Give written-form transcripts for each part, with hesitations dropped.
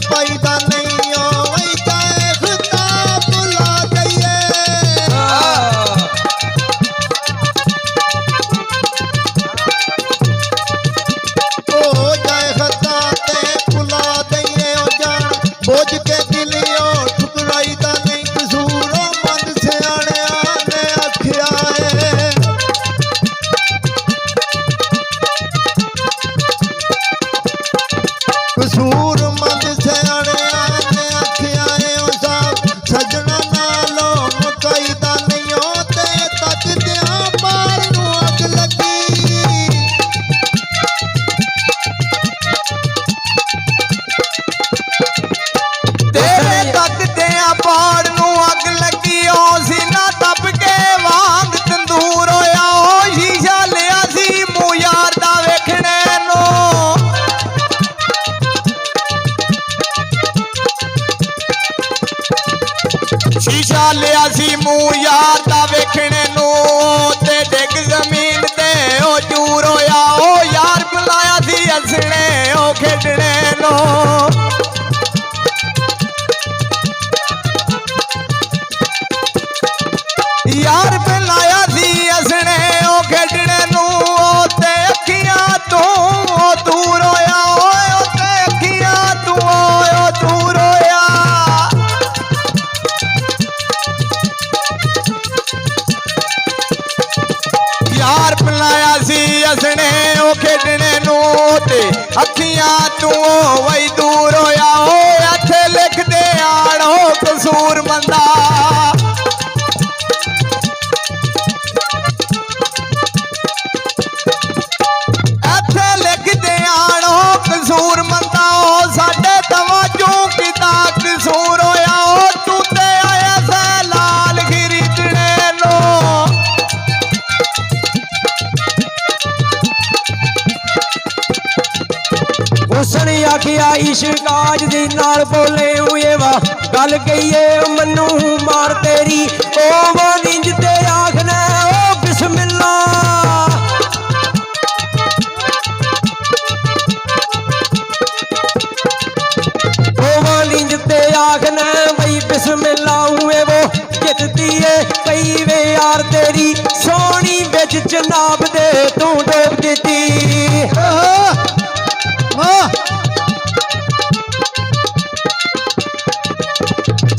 पैदा नहीं हो वही देखता बुला जाइए ओ देखता ते बुला जाइए ओ जान बोझ के दिलियो ठुकराई दा नहीं कसूरो मंद सियाने ने आख्या है कसूर मंद सियाने ने आख्या है ओ साहब सजना नालो मुकाई दा नहीं होते तक दिया पार नू अग लगी तेरे तकदिया पाड़ नू अग लगी ओ सीना तप के वांग तंदूर होया ओ शीशा लिया सी मूं यार दा वेखने नू शीशा लिया सी मूं यार दा वेखने नू ते डिग जमीन ते ओ चूर होया ओ यार बुलाया सी हसने ओ खेडने नू यार बुलाया सी हसने ओ खेडने नू ते अखियां तू दूर होया ओ ते अखियां तू दूर होया यार बुलाया सी हसने ओ खेडने नू ते अखियां तू वही दूर होया ओ इत्थे लिख दे आड़ो कसूर मंदा इत्थे लिख दे आड़ो कसूर मंदा ओ साडे तवज्जो किता कसूर होया ओ तू ते आया सै लाल खरीदने नो उसने आखिया इश्क आज दी नाल बोले हुए वा गल कहिए मनु मार तेरी ओ वानिंज ते आखना ओ बिस्मिल्ला ओ वानिंज ते आखना भाई बिस्मिल्ला हुए वो जितती है कई वे यार तेरी सोनी बिच जनाब दे तू डोब देती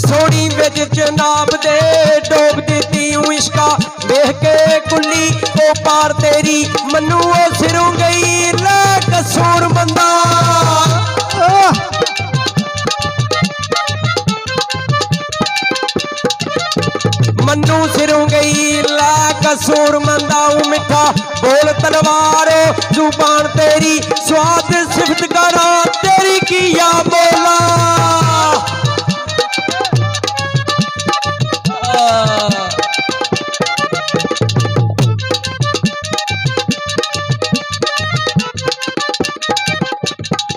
सोनी बिच जनाब दे डोब देती हूँ इसका देख के कुली ओ पार तेरी मनु ओ सिरों गई ला कसूर मंदा मनु सिरों गई ला कसूर मंदा हूँ मिठा बोल तलवार जुबान तेरी स्वाद सिफत करा तेरी किया बोला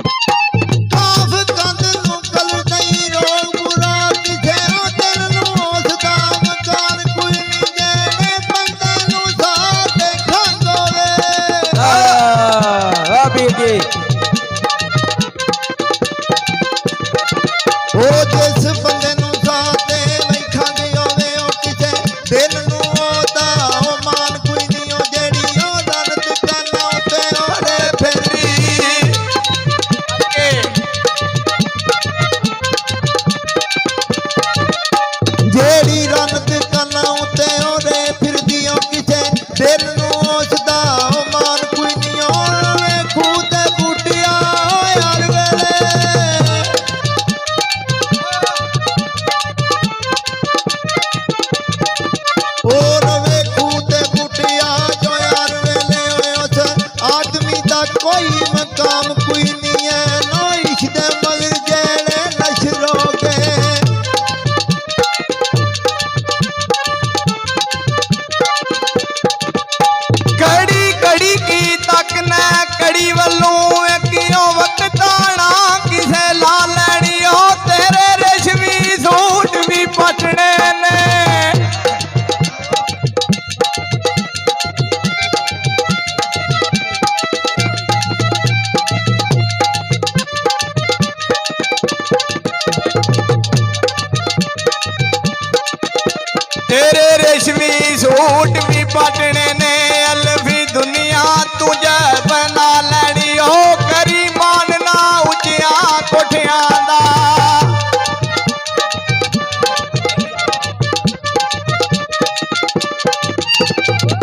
काफ कंद नू कल नहीं रोग बुरा किथे आदर नू औसदा मकान कोई नहीं देने बंदे नू साथ खांदो वे अभी जी ਝੂਠ ਵੀ ਪਾਟਣੇ ਨੇ ਅਲਫੀ ਦੁਨੀਆ ਤੁਝੇ ਬਣਾ ਲੈਣੀ ਓ ਕਰੀ ਮਾਨ ਨਾ ਉੱਚਿਆਂ ਕੋਠਿਆਂ ਦਾ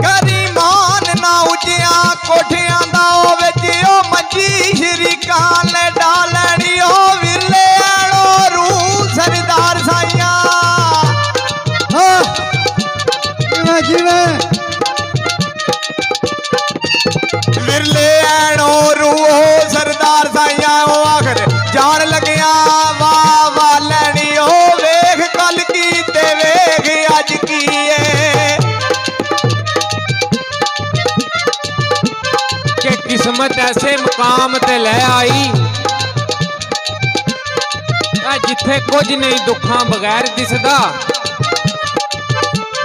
ਕਰੀ ਮਾਨ ਨਾ ਉੱਚਿਆਂ ਕੋਠਿਆਂ ਦਾ ਓ ਵਿੱਚ ਓ ਮੰਜੀ ਸ਼ਰੀਕਾਂ ਲੈ ਡਾਲਣੀ ਓ ਵਿਰਲੇ ਆਣੋ ਰੂ ਸਰਦਾਰ ਸਾਈਆਂ ਹਾਂ ਜਿਵੇਂ ਜਿਵੇਂ ਵਿਰਲੇ ਐਣੋ ਰੂਹੋ ਸਰਦਾਰ ਸਾਈਆਂ ਉਹ ਆਖਰ ਜਾਣ ਲੱਗਿਆ ਵਾਹ ਵਾਹ ਲੈਣੀ ਉਹ ਵੇਖ ਕੱਲ ਕੀ ਤੇ ਵੇਖ ਅੱਜ ਕੀ ਏ ਕਿ ਕਿਸਮਤ ਐਸੇ ਮੁਕਾਮ ਤੇ ਲੈ ਆਈ ਆ ਜਿੱਥੇ ਕੁਝ ਨਹੀਂ ਦੁੱਖਾਂ ਬਗੈਰ ਦਿਸਦਾ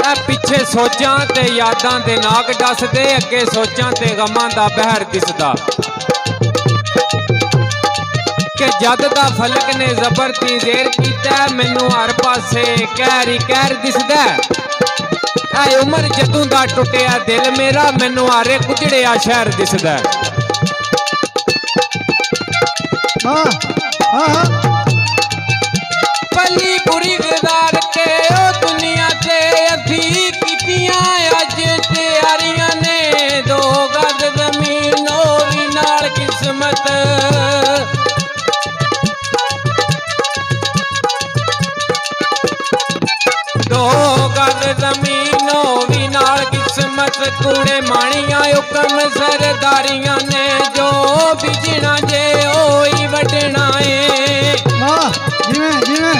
ਆ ਪਿੱਛੇ ਸੋਚਾਂ ਤੇ ਯਾਦਾਂ ਦੇ ਨਾਗ ਡਸਦੇ ਅੱਗੇ ਸੋਚਾਂ ਤੇ ਗਮਾਂ ਦਾ ਬਹਿਰ ਦਿਸਦਾ ਕਿ ਜਦ ਦਾ ਫਲਕ ਨੇ ਜ਼ਬਰਤੀ ਜ਼ੇਰ ਕੀਤਾ ਮੈਨੂੰ ਹਰ ਪਾਸੇ ਕਹਿਰ ਹੀ ਕਹਿਰ ਦਿਸਦਾ ਐ ਉਮਰ ਜਦੋਂ ਦਾ ਟੁੱਟਿਆ ਦਿਲ ਮੇਰਾ ਮੈਨੂੰ ਹਾਰੇ ਕੁਝੜਿਆ ਸ਼ਹਿਰ ਦਿਸਦਾ ਹਾਂ ਹਾਂ ਪੱਲੀ ਬੁਰੀ ਗੁਜ਼ਾਰ ਕੇ ਉਹ ਦੁਨੀਆ ਤੇ ਅਸੀਂ ਕੀਤੀਆਂ ਅੱਜ ਤਿਆਰੀਆਂ ਨੇ ਦੋ ਗੱਜ ਜ਼ਮੀਨ ਉਹ ਵੀ ਨਾਲ ਕਿਸਮਤ ਦੋ ਗੱਜ ਜ਼ਮੀਨ ਉਹ ਵੀ ਨਾਲ ਕਿਸਮਤ ਕੂੜੇ ਮਾਣੀਆਂ ਹੁਕਮ ਸਰਦਾਰੀਆਂ ਨੇ ਜੋ ਬਿਜਣਾ ਜੇ ਹੋਈ ਵੱਢਣਾ ਏ ਹਾਂ ਜਿਵੇਂ ਜਿਵੇਂ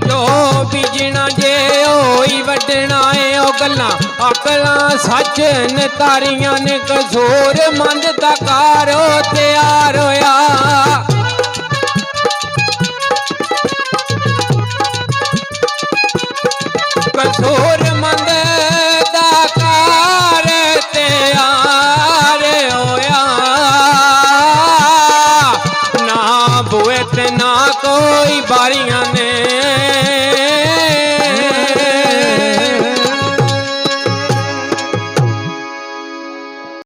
ਜੋ ਬੀਜਣਾ ਜੇ ਹੋਈ ਵੱਢਣਾ ਏ ਉਹ ਗੱਲਾਂ ਅਕਲਾਂ ਸੱਚ ਨੇ ਤਾਰੀਆਂ ਨੇ ਕਸੂਰ ਮੰਦ ਦਾ ਕਾਰੋ ਤਿਆਰ ਹੋਇਆ ਕਸੂਰ